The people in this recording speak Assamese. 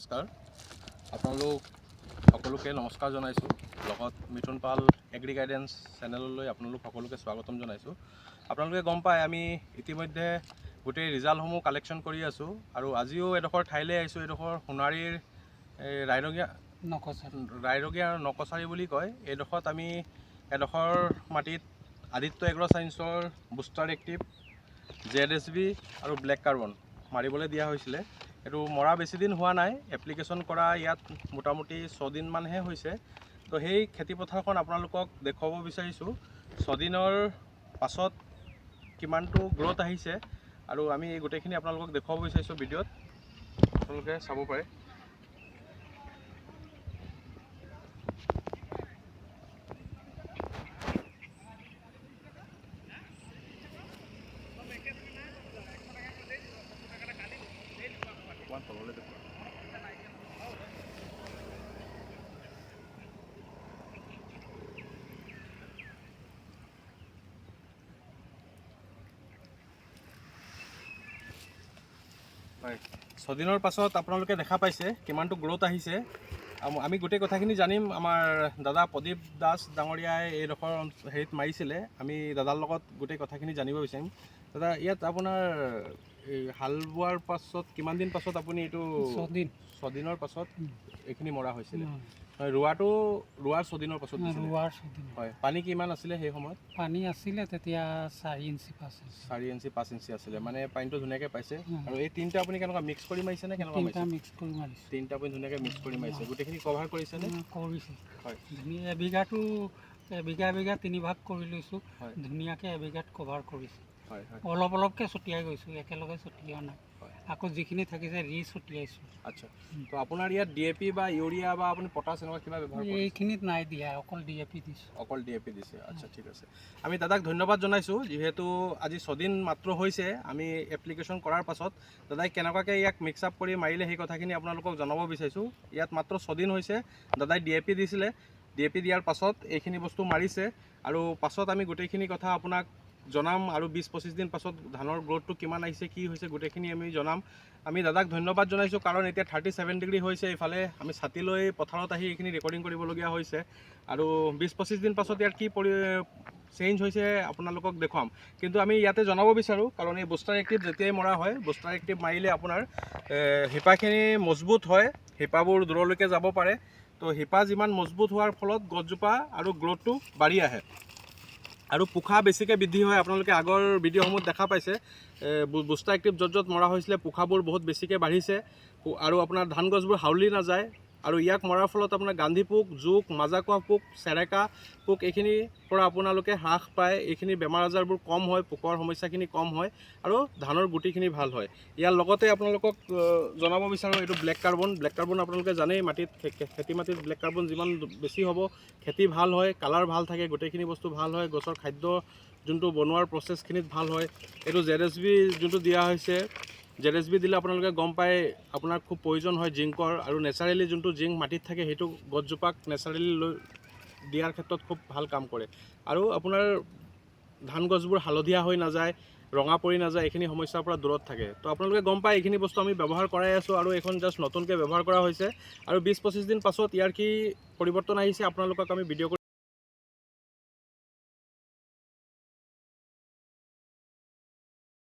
নমস্কাৰ আপোনালোক সকলোকে নমস্কাৰ জনাইছোঁ লগত মিথুন পাল এগ্ৰি গাইডেন্স চেনেললৈ আপোনালোক সকলোকে স্বাগতম জনাইছোঁ। আপোনালোকে গম পায় আমি ইতিমধ্যে গোটেই ৰিজাল্টসমূহ কালেকশ্যন কৰি আছোঁ আৰু আজিও এডোখৰ ঠাইলৈ আহিছোঁ। এডোখৰ সোণাৰীৰ ৰাইৰগীয়া নকচাৰী বুলি কয়। এইডোখৰত আমি এডোখৰ মাটিত আদিত্য এগ্ৰ ছায়েন্সৰ বুষ্টাৰ এক্টিভ ZSB আৰু ব্লেক কাৰ্বন মাৰিবলৈ দিয়া হৈছিলে। এইটো মৰা বেছি দিন হোৱা নাই, এপ্লিকেশ্যন কৰা ইয়াত মোটামুটি 6 দিনমানহে হৈছে। তো সেই খেতিপথাৰখন আপোনালোকক দেখুৱাব বিচাৰিছোঁ 6 দিনৰ পাছত কিমানটো গ্ৰ'থ আহিছে আৰু আমি এই গোটেইখিনি আপোনালোকক দেখুৱাব বিচাৰিছোঁ ভিডিঅ'ত, আপোনালোকে চাব পাৰে। হয়, 6 দিনৰ পাছত আপোনালোকে দেখা পাইছে কিমানটো গ্ৰ'থ আহিছে। আমি গোটেই কথাখিনি জানিম। আমাৰ দাদা প্ৰদীপ দাস ডাঙৰীয়াই এইডোখৰ হেৰিত মাৰিছিলে। আমি দাদাৰ লগত গোটেই কথাখিনি জানিব বিচাৰিম। দাদা, ইয়াত আপোনাৰ এই হাল বোৱাৰ পাছত কিমান দিন পাছত আপুনি এইটো 6 দিনৰ পাছত এইখিনি মৰা হৈছিলে? হয়, ৰোৱাৰ 6 দিনৰ পাছত দিছিলে। হয়, পানী কিমান আছিলে সেই সময়ত? পানী আছিলে তেতিয়া 4 ইঞ্চি 5 ইঞ্চি আছিলে, মানে পানীটো ধুনীয়াকৈ পাইছে। আৰু এই তিনিটা আপুনি কেনেকুৱা মিক্স কৰি মাৰিছে নে কেনেকুৱা মাৰিছে? তিনিটা আপুনি ধুনীয়াকৈ মিক্স কৰি মাৰিছে। গোটেইখিনি কভাৰ কৰিছেনে? কৰিছোঁ। হয়, ধুনীয়া এবিঘা 3 ভাগ কৰি লৈছোঁ। ধুনীয়াকৈ এবিঘাত কভাৰ কৰিছোঁ। হয় হয়, অলপকৈ ছটিয়াই গৈছোঁ, একেলগে ছটিওৱা নাই। আকৌ যিখিনি থাকিছে ছটিয়াইছোঁ। আচ্ছা, তো আপোনাৰ ইয়াত DAP বা ইউৰিয়া বা আপুনি পটাছ এনেকুৱা কিবা ব্যৱহাৰ কৰিছে? এইখিনিত নাই দিয়া, অকল DAP দিছোঁ। অকল DAP দিছে। আচ্ছা, ঠিক আছে। আমি দাদাক ধন্যবাদ জনাইছোঁ, যিহেতু আজি 6 দিন মাত্ৰ হৈছে আমি এপ্লিকেশ্যন কৰাৰ পাছত দাদাই কেনেকুৱাকৈ ইয়াক মিক্স আপ কৰি মাৰিলে সেই কথাখিনি আপোনালোকক জনাব বিচাৰিছোঁ। ইয়াত মাত্ৰ 6 দিন হৈছে, দাদাই DAP দিছিলে। DAP দিয়াৰ পাছত এইখিনি বস্তু মাৰিছে আৰু পাছত আমি গোটেইখিনি কথা আপোনাক জনাম আৰু 20-25 দিন পাছত ধানৰ গ্ৰ'থটো কিমান আহিছে, কি হৈছে গোটেইখিনি আমি জনাম। আমি দাদাক ধন্যবাদ জনাইছোঁ, কাৰণ এতিয়া 37 ডিগ্ৰী হৈছে। এইফালে আমি ছাতি লৈ পথাৰত আহি এইখিনি ৰেকৰ্ডিং কৰিবলগীয়া হৈছে আৰু 20-25 দিন পাছত ইয়াত কি চেঞ্জ হৈছে আপোনালোকক দেখুৱাম। কিন্তু আমি ইয়াতে জনাব বিচাৰোঁ, কাৰণ এই বুষ্টাৰ এক্টিভ যেতিয়াই মৰা হয়, বুষ্টাৰ এক্টিভ মাৰিলে আপোনাৰ শিপাখিনি মজবুত হয়, শিপাবোৰ দূৰলৈকে যাব পাৰে। তো শিপা যিমান মজবুত হোৱাৰ ফলত গছজোপা আৰু গ্ৰ'থটো বাঢ়ি আহে আৰু পোখা বেছিকৈ বৃদ্ধি হয়। আপোনালোকে আগৰ ভিডিঅ'সমূহত দেখা পাইছে বুষ্টাৰ এক্টিভ য'ত মৰা হৈছিলে পোখাবোৰ বহুত বেছিকৈ বাঢ়িছে আৰু আপোনাৰ ধান গছবোৰ হাউলি নাযায়। আৰু ইয়াক মৰাৰ ফলত আপোনাৰ গান্ধী পোক, জোক, মাজাকোৱা পোক, চেৰেকা পোক এইখিনিৰ পৰা আপোনালোকে হ্ৰাস পায়। এইখিনি বেমাৰ আজাৰবোৰ কম হয়, পোকৰ সমস্যাখিনি কম হয় আৰু ধানৰ গুটিখিনি ভাল হয়। ইয়াৰ লগতে আপোনালোকক জনাব বিচাৰোঁ, এইটো ব্লেক কাৰ্বন আপোনালোকে জানেই, খেতি মাটিত ব্লেক কাৰ্বন যিমান বেছি হ'ব খেতি ভাল হয়, কালাৰ ভাল থাকে, গোটেইখিনি বস্তু ভাল হয়, গছৰ খাদ্য যোনটো বনোৱাৰ প্ৰচেছখিনিত ভাল হয়। এইটো ZSB যোনটো দিয়া হৈছে, ZSB দিলে আপোনালোকে গম পায় আপোনাৰ খুব প্ৰয়োজন হয় জিংকৰ, আৰু নেচাৰেলি যোনটো জিংক মাটিত থাকে সেইটো গছজোপাক নেচাৰেলি দিয়াৰ ক্ষেত্ৰত খুব ভাল কাম কৰে। আৰু আপোনাৰ ধান গছবোৰ হালধীয়া হৈ নাযায়, ৰঙা পৰি নাযায়, এইখিনি সমস্যাৰ পৰা দূৰত থাকে। তো আপোনালোকে গম পায় এইখিনি বস্তু আমি ব্যৱহাৰ কৰাই আছোঁ আৰু এইখন জাষ্ট নতুনকৈ ব্যৱহাৰ কৰা হৈছে। আৰু 20-25 দিন পাছত ইয়াৰ কি পৰিৱৰ্তন আহিছে আপোনালোকক আমি ভিডিঅ'